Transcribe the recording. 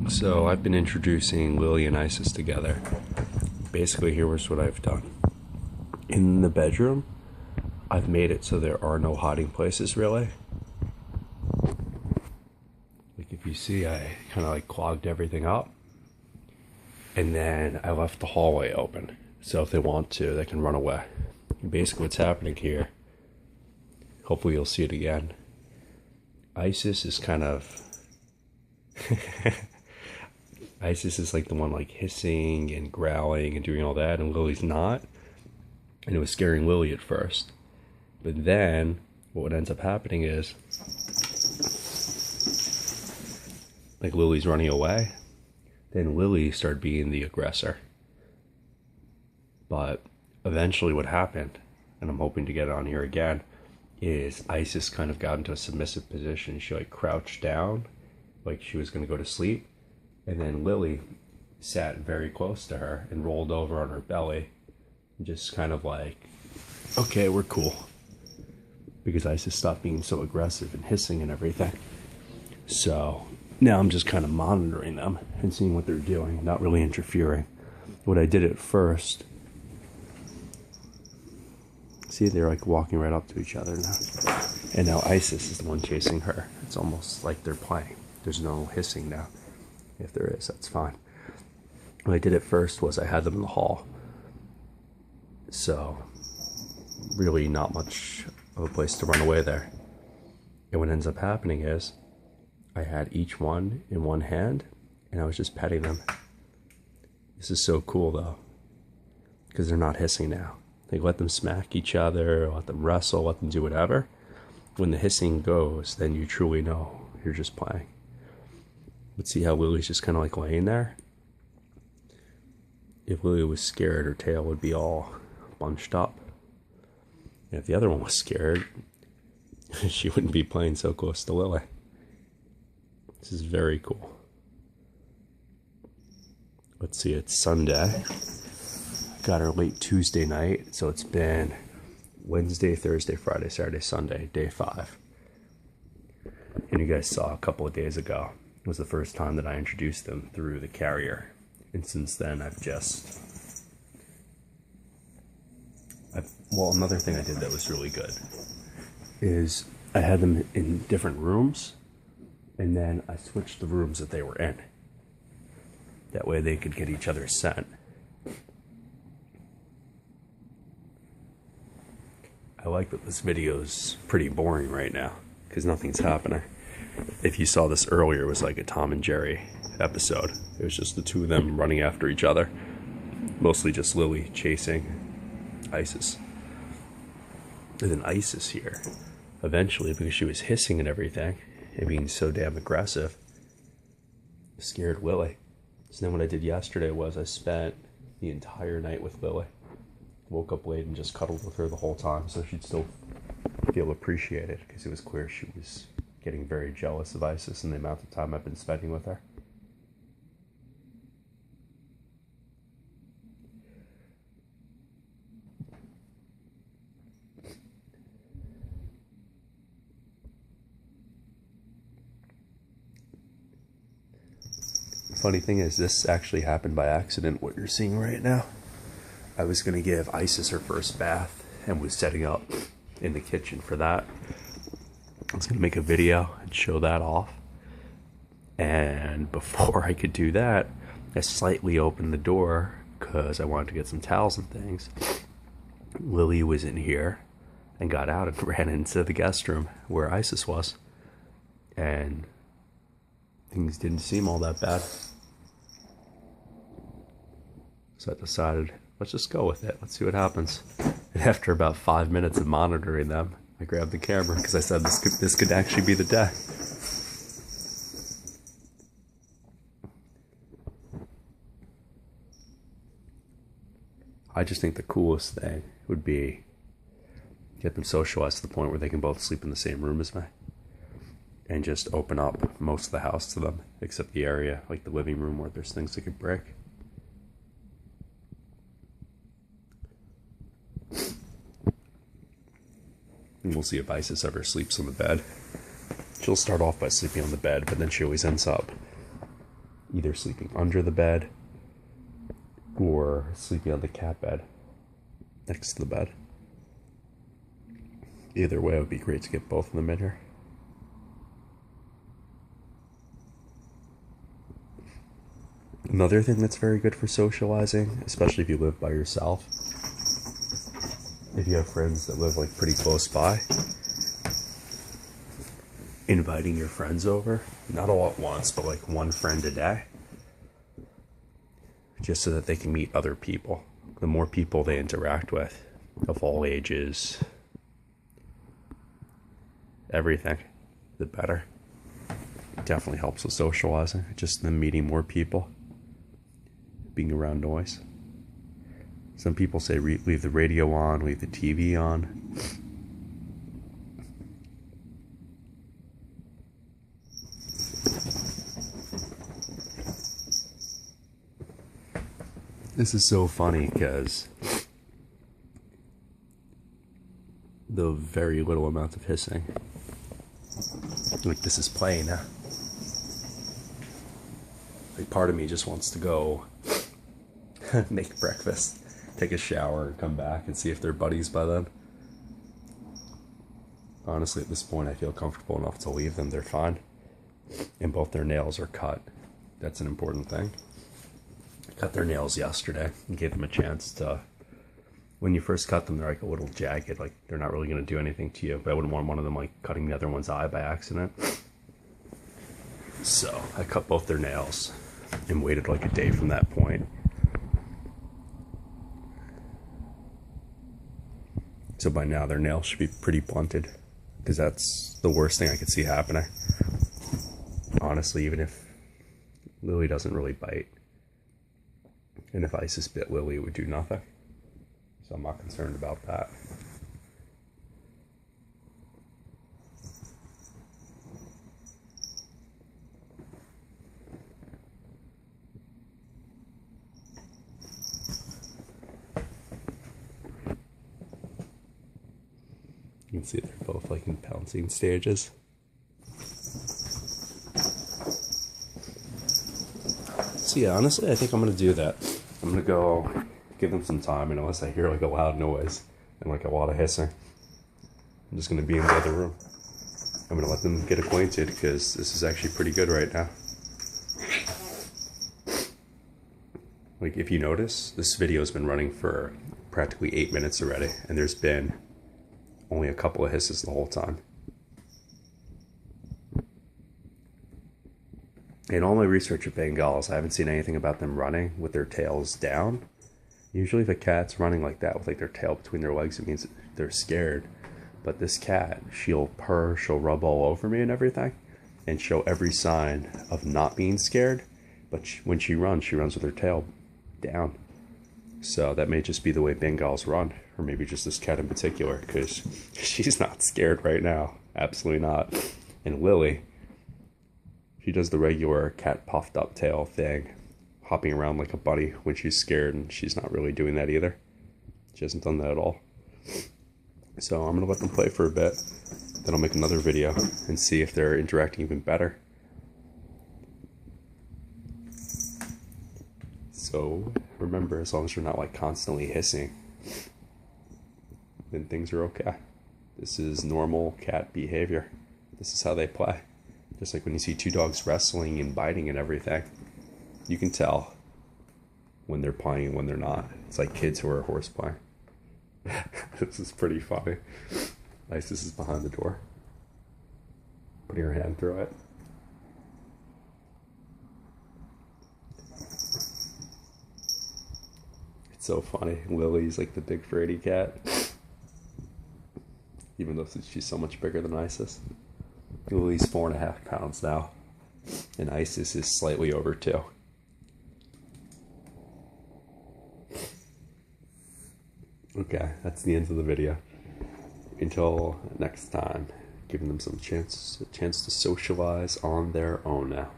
So I've been introducing Lily and Isis together. Basically, here's what I've done. In the bedroom, I've made it so there are no hiding places, really. Like if you see, I kind of like clogged everything up. And then I left the hallway open. So if they want to, they can run away. And basically what's happening here, hopefully you'll see it again. Isis is kind of... Isis is like the one like hissing and growling and doing all that, and Lily's not. And it was scaring Lily at first. But then what ends up happening is like Lily's running away. Then Lily started being the aggressor. But eventually what happened, and I'm hoping to get it on here again, is Isis kind of got into a submissive position. She like crouched down like she was going to go to sleep. And then Lily sat very close to her and rolled over on her belly. And just kind of like, okay, we're cool. Because Isis stopped being so aggressive and hissing and everything. So now I'm just kind of monitoring them and seeing what they're doing, not really interfering. What I did at first, see, they're like walking right up to each other now. And now Isis is the one chasing her. It's almost like they're playing. There's no hissing now. If there is, that's fine. What I did at first was I had them in the hall. So, really not much of a place to run away there. And what ends up happening is, I had each one in one hand, and I was just petting them. This is so cool though, because they're not hissing now. Like, let them smack each other, let them wrestle, let them do whatever. When the hissing goes, then you truly know you're just playing. But see how Lily's just kind of like laying there? If Lily was scared, her tail would be all bunched up. And if the other one was scared, she wouldn't be playing so close to Lily. This is very cool. Let's see, it's Sunday. I got her late Tuesday night, so it's been Wednesday, Thursday, Friday, Saturday, Sunday, day 5. And you guys saw a couple of days ago, it was the first time that I introduced them through the carrier. And since then, well, another thing I did that was really good is I had them in different rooms, and then I switched the rooms that they were in. That way they could get each other's scent. I like that this video is pretty boring right now, because nothing's happening. If you saw this earlier, it was like a Tom and Jerry episode. It was just the two of them running after each other. Mostly just Lily chasing Isis. And then Isis here, eventually, because she was hissing and everything, and being so damn aggressive, scared Lily. So then what I did yesterday was I spent the entire night with Lily. Woke up late and just cuddled with her the whole time, so she'd still feel appreciated, because it was clear she was getting very jealous of Isis and the amount of time I've been spending with her. The funny thing is, this actually happened by accident, what you're seeing right now. I was going to give Isis her first bath and was setting up in the kitchen for that. I was going to make a video and show that off. And before I could do that, I slightly opened the door because I wanted to get some towels and things. Lily was in here and got out and ran into the guest room where Isis was. And things didn't seem all that bad. So I decided, let's just go with it. Let's see what happens. And after about 5 minutes of monitoring them, I grabbed the camera because I said this could actually be the day. I just think the coolest thing would be get them socialized to the point where they can both sleep in the same room as me. And just open up most of the house to them, except the area, like the living room, where there's things they could break. And we'll see if Isis ever sleeps on the bed. She'll start off by sleeping on the bed, but then she always ends up either sleeping under the bed or sleeping on the cat bed next to the bed. Either way, it would be great to get both of them in here. Another thing that's very good for socializing, especially if you live by yourself, if you have friends that live like pretty close by, inviting your friends over, not all at once, but like one friend a day, just so that they can meet other people. The more people they interact with, of all ages, everything, the better. It definitely helps with socializing, just them meeting more people, being around noise. Some people say leave the radio on, leave the TV on. This is so funny because the very little amount of hissing, like this is playing now. Like part of me just wants to go make breakfast, take a shower, and come back and see if they're buddies by then. Honestly, at this point, I feel comfortable enough to leave them. They're fine. And both their nails are cut. That's an important thing. I cut their nails yesterday and gave them a chance to... When you first cut them, they're like a little jagged. Like, they're not really going to do anything to you. But I wouldn't want one of them, like, cutting the other one's eye by accident. So, I cut both their nails and waited like a day from that point. So by now their nails should be pretty blunted, because that's the worst thing I could see happening. Honestly, even if Lily doesn't really bite, and if Isis bit Lily, it would do nothing. So I'm not concerned about that. You can see they're both like in pouncing stages. So yeah, honestly, I think I'm gonna do that. I'm gonna go give them some time, and unless I hear like a loud noise and like a lot of hissing, I'm just gonna be in the other room. I'm gonna let them get acquainted, because this is actually pretty good right now. Like, if you notice, this video has been running for practically 8 minutes already, and there's been only a couple of hisses the whole time. In all my research of Bengals, I haven't seen anything about them running with their tails down. Usually if a cat's running like that with like their tail between their legs, it means they're scared. But this cat, she'll purr, she'll rub all over me and everything, and show every sign of not being scared. But when she runs with her tail down. So that may just be the way Bengals run, or maybe just this cat in particular, because she's not scared right now. Absolutely not. And Lily, she does the regular cat puffed up tail thing, hopping around like a bunny when she's scared, and she's not really doing that either. She hasn't done that at all. So I'm going to let them play for a bit, then I'll make another video and see if they're interacting even better. So remember, as long as you're not like constantly hissing, then things are okay. This is normal cat behavior. This is how they play. Just like when you see two dogs wrestling and biting and everything, you can tell when they're playing and when they're not. It's like kids who are horse playing. This is pretty funny. Isis is behind the door, putting her hand through it. It's so funny. Lily's like the big fraidy cat, even though she's so much bigger than Isis. Lily's 4.5 pounds now, and Isis is slightly over 2. Okay, that's the end of the video. Until next time, giving them a chance to socialize on their own now.